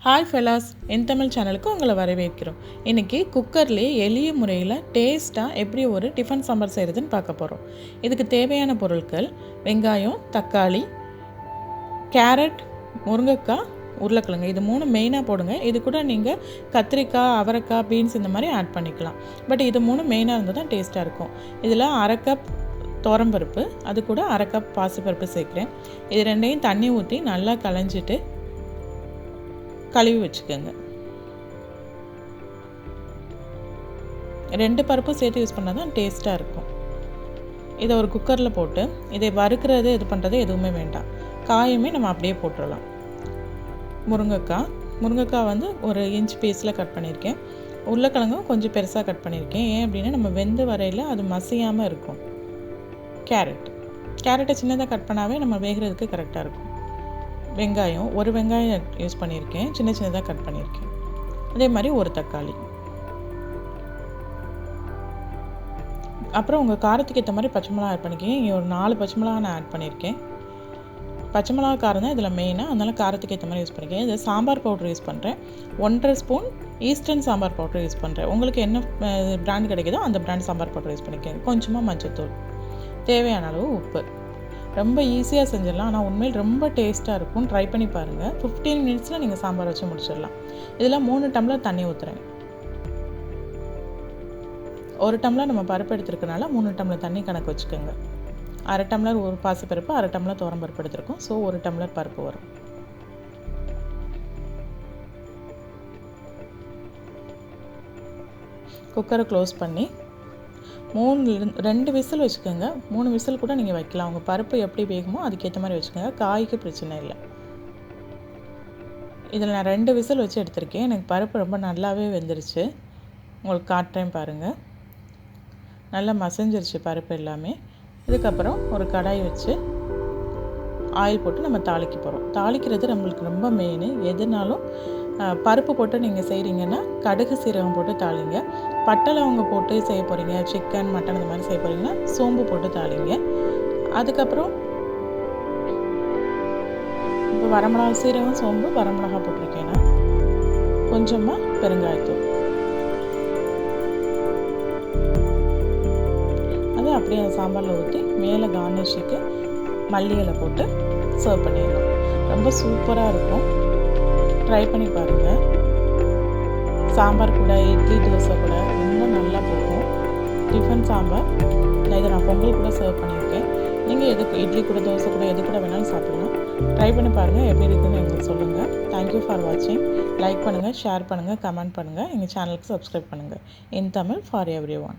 Hi fellas, என் தமிழ் சேனலுக்கு உங்களை வரவேற்கிறோம். இன்றைக்கி குக்கர்லேயே எளிய முறையில் டேஸ்ட்டாக எப்படி ஒரு டிஃபன் சாம்பார் செய்கிறதுன்னு பார்க்க போகிறோம். இதுக்கு தேவையான பொருட்கள் வெங்காயம், தக்காளி, கேரட், முருங்கைக்காய், உருளைக்கிழங்கு. இது 3 மெயினாக போடுங்க. இது கூட நீங்கள் கத்திரிக்காய், அவரைக்காய், பீன்ஸ் இந்த மாதிரி ஆட் பண்ணிக்கலாம். பட் இது 3 மெயினாக இருந்தால் தான் டேஸ்ட்டாக இருக்கும். இதில் 1/2 கப் துவரம்பருப்பு, அது கூட 1/2 கப் பாசிப்பருப்பு சேர்க்குறேன். இது ரெண்டையும் தண்ணி ஊற்றி நல்லா களைஞ்சிட்டு கழுவி வச்சுக்கோங்க. 2 பருப்பும் சேர்த்து யூஸ் பண்ணால் தான் டேஸ்ட்டாக இருக்கும். இதை ஒரு குக்கரில் போட்டு இதை வறுக்கிறது இது பண்ணுறது எதுவுமே வேண்டாம். காயுமே நம்ம அப்படியே போட்டுடலாம். முருங்கைக்காய் வந்து ஒரு இன்ச் பீஸில் கட் பண்ணியிருக்கேன். உருளைக்கிழங்கும் கொஞ்சம் பெருசாக கட் பண்ணியிருக்கேன். ஏன் அப்படின்னா நம்ம வெந்து வரையில் அது மசியாமல் இருக்கும். கேரட்டை சின்னதாக கட் பண்ணாவே நம்ம வேகிறதுக்கு கரெக்டாக இருக்கும். வெங்காயம், ஒரு வெங்காயம் யூஸ் பண்ணியிருக்கேன், சின்னதாக கட் பண்ணியிருக்கேன். அதே மாதிரி ஒரு தக்காளி. அப்புறம் உங்கள் காரத்துக்கு ஏற்ற மாதிரி பச்சை மிளகா ஆட் பண்ணிக்கோங்க. இங்கே ஒரு 4 பச்சை மிளகா நான் ஆட் பண்ணியிருக்கேன். பச்சை மிளகா காரம் தான் இதில் மெயினாக, அதனால் காரத்துக்கு ஏற்ற மாதிரி யூஸ் பண்ணிக்கேன். இது சாம்பார் பவுடர் யூஸ் பண்ணுறேன். 1.5 spoon eastern sambar powder use பண்ணுறேன். உங்களுக்கு என்ன பிராண்ட் கிடைக்குதோ அந்த பிராண்ட் சாம்பார் பவுடர் யூஸ் பண்ணிக்கோங்க. கொஞ்சமாக மஞ்சள்தூள், தேவையான அளவு உப்பு. ரொம்ப ஈஸியாக செஞ்சிடலாம், ஆனால் உண்மையில் ரொம்ப டேஸ்ட்டாக இருக்கும். ட்ரை பண்ணி பாருங்கள். 15 மினிட்ஸில் நீங்கள் சாம்பார் வச்சு முடிச்சிடலாம். இதில் 3 டம்ளர் தண்ணி ஊற்றுறேன். 1 டம்ளர் நம்ம பருப்பு எடுத்துருக்கனால 3 டம்ளர் தண்ணி கணக்கு வச்சுக்கோங்க. 1/2 டம்ளர் ஒரு பாசிப்பருப்பு, 1/2 டம்ளர் துவரம்பருப்பு எடுத்துருக்கோம். ஸோ 1 டம்ளர் பருப்பு வரும். குக்கரை க்ளோஸ் பண்ணி 2 விசில் வச்சுக்கோங்க. 3 விசில் கூட நீங்கள் வைக்கலாம். உங்கள் பருப்பு எப்படி வேகுமோ அதுக்கேற்ற மாதிரி வச்சுக்கோங்க. காய்க்கு பிரச்சனை இல்லை. இதில் நான் 2 விசில் வச்சு எடுத்திருக்கேன். எனக்கு பருப்பு ரொம்ப நல்லாவே வெந்துருச்சு. உங்களுக்கு காட்டுறேன் பாருங்கள். நல்லா மசிஞ்சிருச்சு பருப்பு எல்லாமே. இதுக்கப்புறம் ஒரு கடாய் வச்சு ஆயில் போட்டு நம்ம தாளிக்க போகிறோம். தாளிக்கிறது நம்மளுக்கு ரொம்ப மெயின். எதுனாலும் பருப்பு போட்டு நீங்கள் செய்கிறீங்கன்னா கடுகு சீரகம் போட்டு தாளிங்க. பட்டை லவங்க போட்டு செய்ய போகிறீங்க, சிக்கன், மட்டன் இந்த மாதிரி செய்ய போகிறீங்கன்னா சோம்பு போட்டு தாளிங்க. அதுக்கப்புறம் இப்போ வரமிளகா, சீரகம், சோம்பு, வரமிளகா போட்டிருக்கேன்னா கொஞ்சமாக பெருங்காயத்தூள். அதை அப்படியே அந்த சாம்பாரில் ஊற்றி மேலே கார்னிஷுக்கு மல்லி இலை போட்டு சர்வ் பண்ணிடலாம். ரொம்ப சூப்பராக இருக்கும். ட்ரை பண்ணி பாருங்கள். சாம்பார் கூட, இட்லி, தோசை கூட ரொம்ப நல்லா போகும். டிஃபன் சாம்பார். இதை நான் பொங்கல் கூட சர்வ் பண்ணியிருக்கேன். நீங்கள் எதுக்கு இட்லி கூட, தோசை கூட, எது கூட வேணாலும் சாப்பிடலாம். ட்ரை பண்ணி பாருங்கள். எப்படி இருக்குதுன்னு எங்களுக்கு சொல்லுங்கள். தேங்க்யூ ஃபார் வாட்சிங். லைக் பண்ணுங்கள், ஷேர் பண்ணுங்கள், கமெண்ட் பண்ணுங்கள். எங்கள் சேனலுக்கு சப்ஸ்கிரைப் பண்ணுங்கள். இன் தமிழ் ஃபார் எவ்ரி ஒன்.